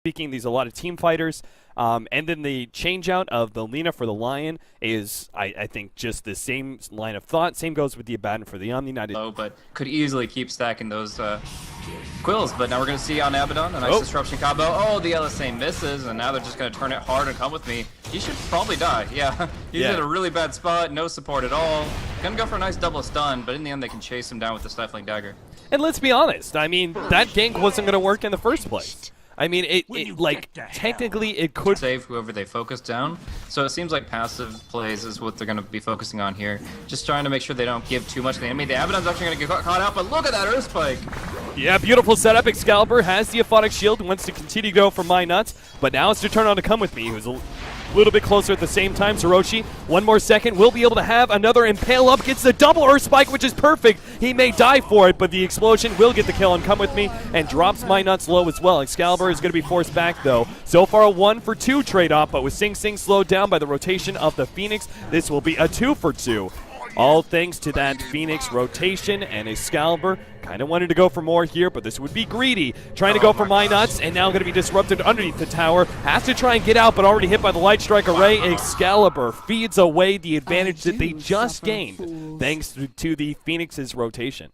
speaking, these are a lot of team fighters. And then the change out of the Lina for the Lion is, I think, just the same line of thought. Same goes with the Abaddon for the Omni-Knight. But could easily keep stacking those quills. But now we're going to see on Abaddon a nice disruption combo. Oh, the LSA misses, and now they're just going to turn it hard and come with me. He should probably die. Yeah, he's in a really bad spot. No support at all. Going to go for a nice double stun, but in the end they can chase him down with the Stifling Dagger. And let's be honest. I mean, that gank wasn't going to work in the first place. I mean, technically it could save whoever they focus down. So it seems like passive plays is what they're going to be focusing on here. Just trying to make sure they don't give too much to the enemy. The Abaddon's actually going to get caught out, but look at that Earth Spike. Yeah, beautiful setup. Excalibur has the Aphotic Shield, wants to continue to go for my nuts, but now it's to turn on to Come With Me, who's a little bit closer at the same time. Zeroshi, one more second, will be able to have another Impale up, gets the double Earth Spike, which is perfect. He may die for it, but the explosion will get the kill on Come With Me and drops my nuts low as well. Excalibur is going to be forced back though. So far a 1-for-2 trade-off, but with Sing Sing slowed down by the rotation of the Phoenix, this will be a 2-for-2. All thanks to that Phoenix rotation, and Excalibur kind of wanted to go for more here, but this would be greedy. Trying to go for my nuts, and now going to be disrupted underneath the tower. Has to try and get out, but already hit by the Light Strike Array. Excalibur feeds away the advantage that they just gained, thanks to the Phoenix's rotation.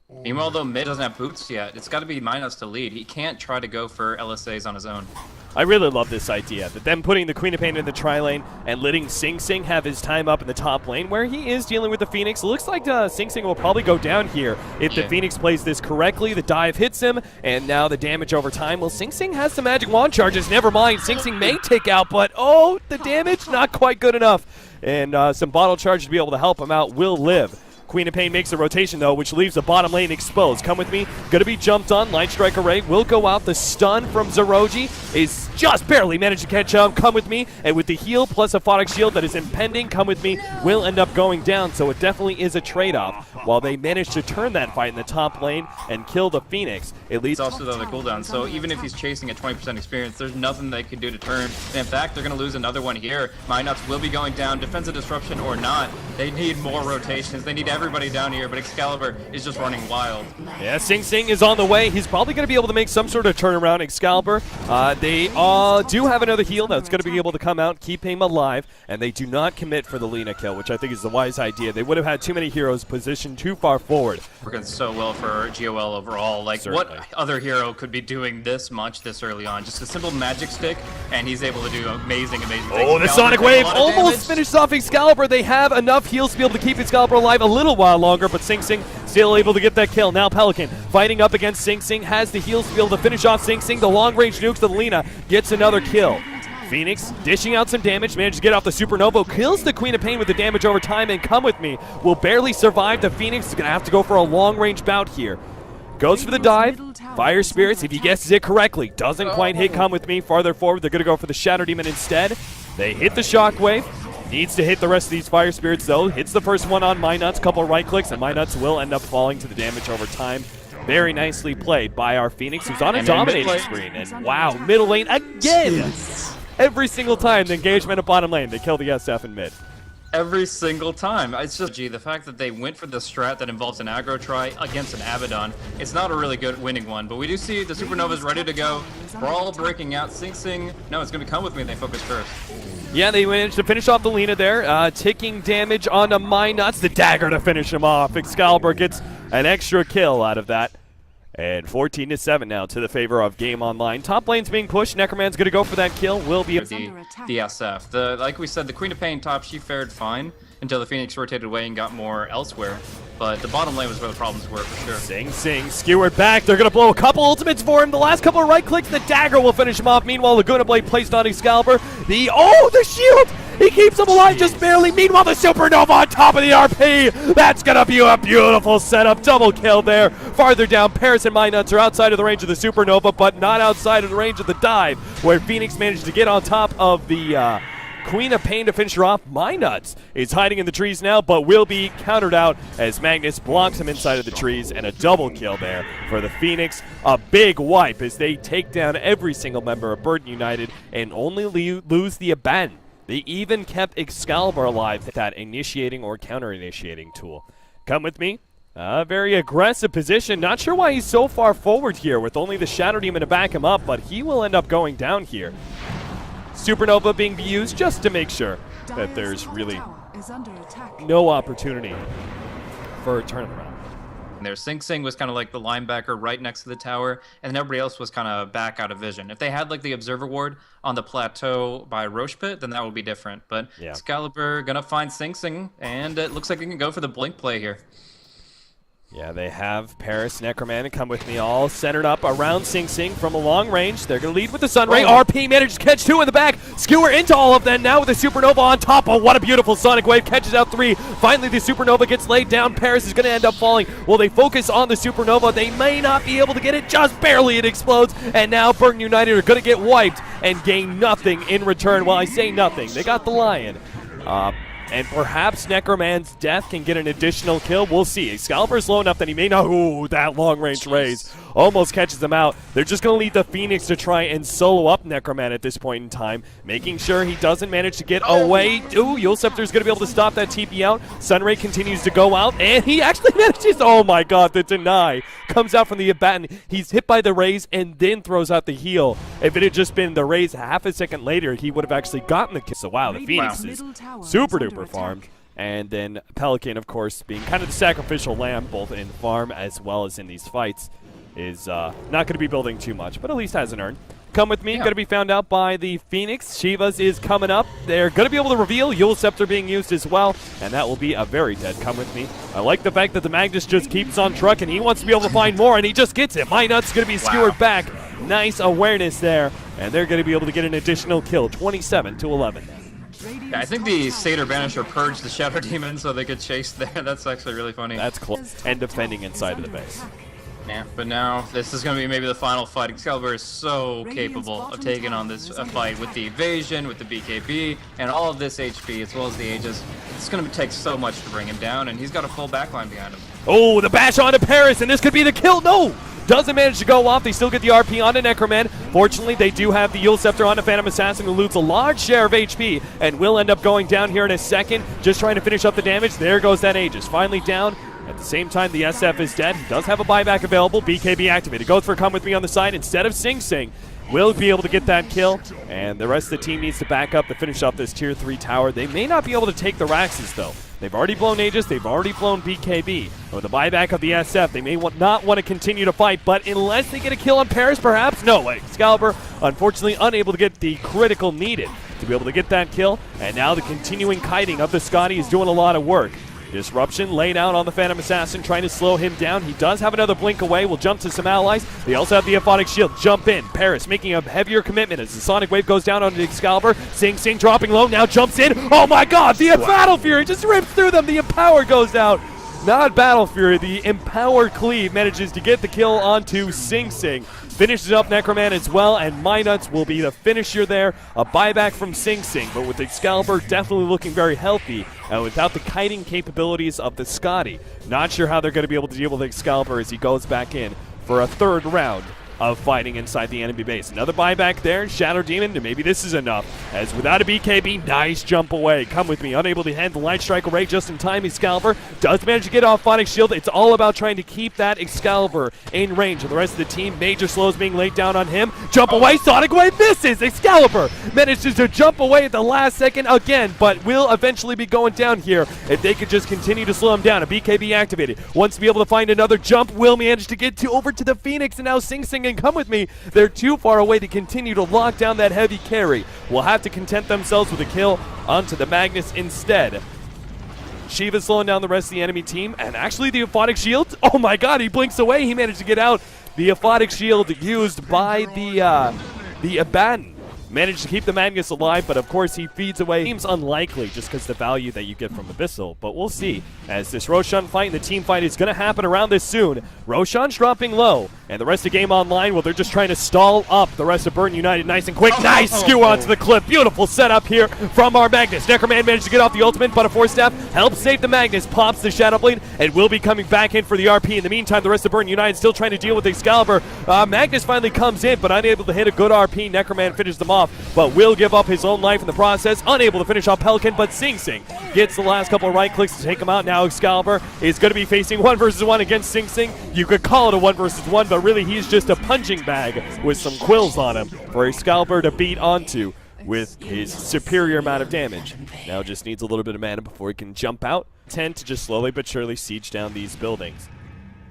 Meanwhile, though, mid doesn't have boots yet. It's got to be Minus to lead. He can't try to go for LSAs on his own. I really love this idea, that them putting the Queen of Pain in the tri-lane and letting Sing Sing have his time up in the top lane, where he is dealing with the Phoenix. It looks like Sing Sing will probably go down here if the Phoenix plays this correctly. The dive hits him, and now the damage over time. Well, Sing Sing has some magic wand charges. Never mind, Sing Sing may take out, but oh, the damage, not quite good enough. And some bottle charge to be able to help him out will live. Queen of Pain makes a rotation, though, which leaves the bottom lane exposed. Come With Me, gonna be jumped on. Light Strike Array will go out. The stun from Zeroji is just barely managed to catch up. Come With Me, and with the heal plus a Aphotic Shield that is impending, Come With Me will end up going down, so it definitely is a trade-off. While they manage to turn that fight in the top lane and kill the Phoenix, it leads... It's also the cooldown, so even if he's chasing at 20% experience, there's nothing they can do to turn. And in fact, they're gonna lose another one here. My nuts will be going down. Defensive disruption or not, they need more rotations. They need everybody down here, but Excalibur is just running wild. Yeah, Sing Sing is on the way. He's probably going to be able to make some sort of turnaround. Excalibur, they do have another heal that's going to be able to come out, keep him alive, and they do not commit for the Lina kill, which I think is the wise idea. They would have had too many heroes positioned too far forward. Working so well for GOL overall. Like, Certainly. What other hero could be doing this much this early on? Just a simple magic stick, and he's able to do amazing things. Oh, the Sonic Wave almost finishes off Excalibur. They have enough heals to be able to keep Excalibur alive a little while longer, but Sing Sing still able to get that kill. Now Pelican fighting up against Sing Sing, has the heals to be able to finish off Sing Sing. The long-range nukes to the Lina gets another kill. Phoenix dishing out some damage, manages to get off the Supernova, kills the Queen of Pain with the damage over time, and Come With Me will barely survive. The Phoenix is going to have to go for a long-range bout here. Goes for the dive, Fire Spirits, if he guesses it correctly, doesn't quite hit Come With Me. Farther forward, they're going to go for the Shadow Demon instead. They hit the Shockwave. Needs to hit the rest of these Fire Spirits, though. Hits the first one on My Nuts, couple right clicks, and My Nuts will end up falling to the damage over time. Very nicely played by our Phoenix, who's on a dominating screen. And wow, middle lane again! Every single time the engagement of bottom lane, they kill the SF in mid. Every single time. It's just, the fact that they went for the strat that involves an aggro try against an Abaddon, it's not a really good winning one, but we do see the Supernovas ready to go. Brawl breaking out. Sing Sing, no, it's going to Come With Me, and they focus first. Yeah, they managed to finish off the Lina there, ticking damage onto My Nuts. The dagger to finish him off. Excalibur gets an extra kill out of that. And 14-7 now to the favor of Game Online. Top lane's being pushed. Necroman's going to go for that kill. Will be the SF. Like we said, the Queen of Pain top, she fared fine until the Phoenix rotated away and got more elsewhere. But the bottom lane was where the problems were, for sure. Sing Sing skewered back. They're going to blow a couple ultimates for him. The last couple of right clicks, the dagger will finish him off. Meanwhile, Laguna Blade placed on Excalibur. The shield! He keeps him alive just barely. Meanwhile, the Supernova on top of the RP. That's going to be a beautiful setup. Double kill there. Farther down, Paris and My Nuts are outside of the range of the Supernova, but not outside of the range of the dive, where Phoenix managed to get on top of the Queen of Pain to finish her off. My Nuts is hiding in the trees now, but will be countered out as Magnus blocks him inside of the trees, and a double kill there for the Phoenix. A big wipe as they take down every single member of Burden United and only lose the Abaddon. They even kept Excalibur alive with that initiating or counter-initiating tool. Come With Me Very aggressive position. Not sure why he's so far forward here with only the Shadow Demon to back him up, but he will end up going down here. Supernova being used just to make sure that there's really no opportunity for a turnaround. There, Sing Sing was kind of like the linebacker right next to the tower, and everybody else was kind of back out of vision. If they had like the observer ward on the plateau by Roche Pit, then that would be different. But yeah. Excalibur gonna find Sing Sing, and it looks like he can go for the blink play here. Yeah, they have Paris, Necroman, and Come With Me all centered up around Sing Sing from a long range. They're going to lead with the Sunray. RP manages to catch 2 in the back. Skewer into all of them now with the Supernova on top. Oh, what a beautiful Sonic Wave. Catches out 3. Finally, the Supernova gets laid down. Paris is going to end up falling. Will they focus on the Supernova? They may not be able to get it. Just barely it explodes. And now Burton United are going to get wiped and gain nothing in return. Well, I say nothing. They got the Lion. And perhaps Necroman's death can get an additional kill. We'll see. Excalibur's low enough that he may not. Ooh, that long-range raise almost catches them out. They're just going to lead the Phoenix to try and solo up Necroman at this point in time, making sure he doesn't manage to get away. Ooh, Yulceptor's going to be able to stop that TP out. Sunray continues to go out, and he actually manages. Oh my god, the deny comes out from the Abaddon. He's hit by the raise and then throws out the heal. If it had just been the raise half a second later, he would have actually gotten the kill. So wow, the Phoenix is super duper farmed. And then Pelican, of course, being kind of the sacrificial lamb, both in farm as well as in these fights, is not going to be building too much, but at least has an earn. Come With Me, going to be found out by the Phoenix. Shivas is coming up. They're going to be able to reveal Yule Scepter being used as well, and that will be a very dead Come With Me. I like the fact that the Magnus just keeps on trucking. He wants to be able to find more, and he just gets it. My Nut's going to be skewered back. Nice awareness there, and they're going to be able to get an additional kill, 27-11. Yeah, I think the Satyr Banisher purged the Shadow Demon so they could chase there. That's actually really funny. That's close. And defending inside of the base. Yeah, but now this is going to be maybe the final fight. Excalibur is so capable of taking on this fight with the evasion, with the BKB, and all of this HP, as well as the Aegis. It's going to take so much to bring him down, and he's got a full backline behind him. Oh, the bash onto Paris, and this could be the kill. No! Doesn't manage to go off. They still get the RP onto Necroman. Fortunately, they do have the Yule Scepter onto Phantom Assassin, who loses a large share of HP and will end up going down here in a second. Just trying to finish up the damage. There goes that Aegis. Finally down. At the same time, the SF is dead. He does have a buyback available. BKB activated. Goes for Come With Me on the side instead of Sing Sing. Will be able to get that kill, and the rest of the team needs to back up to finish off this Tier 3 tower. They may not be able to take the Raxes, though. They've already blown Aegis. They've already blown BKB. With the buyback of the SF, they may not want to continue to fight, but unless they get a kill on Paris, perhaps? No way. Excalibur, unfortunately, unable to get the critical needed to be able to get that kill, and now the continuing kiting of the Scotty is doing a lot of work. Disruption laid out on the Phantom Assassin, trying to slow him down. He does have another blink away. Will jump to some allies. They also have the Aphotic Shield. Jump in. Paris making a heavier commitment as the Sonic Wave goes down onto Excalibur. Sing Sing dropping low. Now jumps in. Oh my god! The Battle Fury just rips through them. The Empower goes out. Not Battle Fury. The Empower Cleave manages to get the kill onto Sing Sing. Finishes up Necroman as well, and MyNuts will be the finisher there. A buyback from Sing Sing, but with Excalibur definitely looking very healthy, and without the kiting capabilities of the Scotty. Not sure how they're going to be able to deal with Excalibur as he goes back in for a third round of fighting inside the enemy base. Another buyback there, Shadow Demon, and maybe this is enough, as without a BKB, nice jump away. Come With Me, unable to handle the Light Strike array just in time. Excalibur does manage to get off Phonic Shield. It's all about trying to keep that Excalibur in range, and the rest of the team, major slows being laid down on him. Jump away, Sonic Wave misses! Excalibur manages to jump away at the last second again, but will eventually be going down here if they could just continue to slow him down. A BKB activated. Wants to be able to find another jump. Will manage to get over to the Phoenix, and now Sing Sing and Come With Me. They're too far away to continue to lock down that heavy carry. Will have to content themselves with a kill onto the Magnus instead. Shiva slowing down the rest of the enemy team, and actually the Aphotic Shield, oh my god, he blinks away. He managed to get out. The Aphotic Shield used by the Abaddon. Managed to keep the Magnus alive, but of course he feeds away. Seems unlikely just because the value that you get from Abyssal, but we'll see. As this Roshan fight and the team fight is going to happen around this soon. Roshan's dropping low. And the rest of Game Online, well, they're just trying to stall up the rest of Burn United nice and quick. Nice skew onto the clip. Beautiful setup here from our Magnus. Necroman managed to get off the ultimate, but a Force Staff helps save the Magnus. Pops the Shadow Blade and will be coming back in for the RP. In the meantime, the rest of Burn United still trying to deal with Excalibur. Magnus finally comes in, but unable to hit a good RP. Necroman finishes them off, but will give up his own life in the process. Unable to finish off Pelican, but Sing Sing gets the last couple of right clicks to take him out. Now Excalibur is going to be facing 1 versus 1 against Sing Sing. You could call it a 1 versus 1, but really he's just a punching bag with some quills on him for Excalibur to beat onto with his superior amount of damage. Now just needs a little bit of mana before he can jump out. Tend to just slowly but surely siege down these buildings.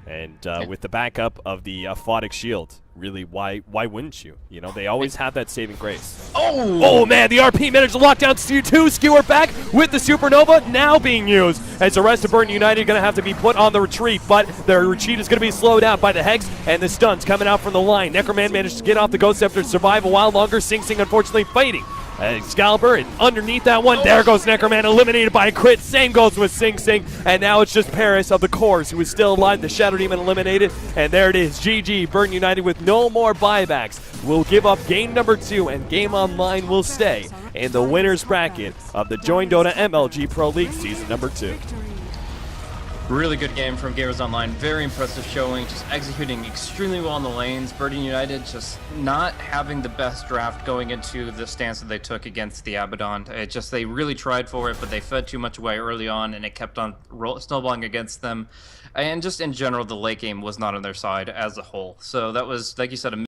And with the backup of the Photic Shield, really, why wouldn't you? You know, they always have that saving grace. Oh man, the RP managed to lock down Q2. Skewer back with the Supernova now being used. As the rest of Burn United going to have to be put on the retreat, but their retreat is going to be slowed out by the Hex and the stuns coming out from the line. Necroman managed to get off the Ghost Scepter to survive a while longer. Sing Sing unfortunately fighting Excalibur, and underneath that one, there goes Necroman, eliminated by a crit. Same goes with Sing Sing, and now it's just Paris of the Cores who is still alive. The Shadow Demon eliminated, and there it is. GG, Burn United with no more buybacks. Will give up game number 2, and Game Online will stay in the winner's bracket of the joinDOTA MLG Pro League Season number 2. Really good game from Gamers Online. Very impressive showing. Just executing extremely well in the lanes. Burn United just not having the best draft going into the stance that they took against the Abaddon. They really tried for it, but they fed too much away early on, and it kept on snowballing against them. And just in general, the late game was not on their side as a whole. So that was, like you said, a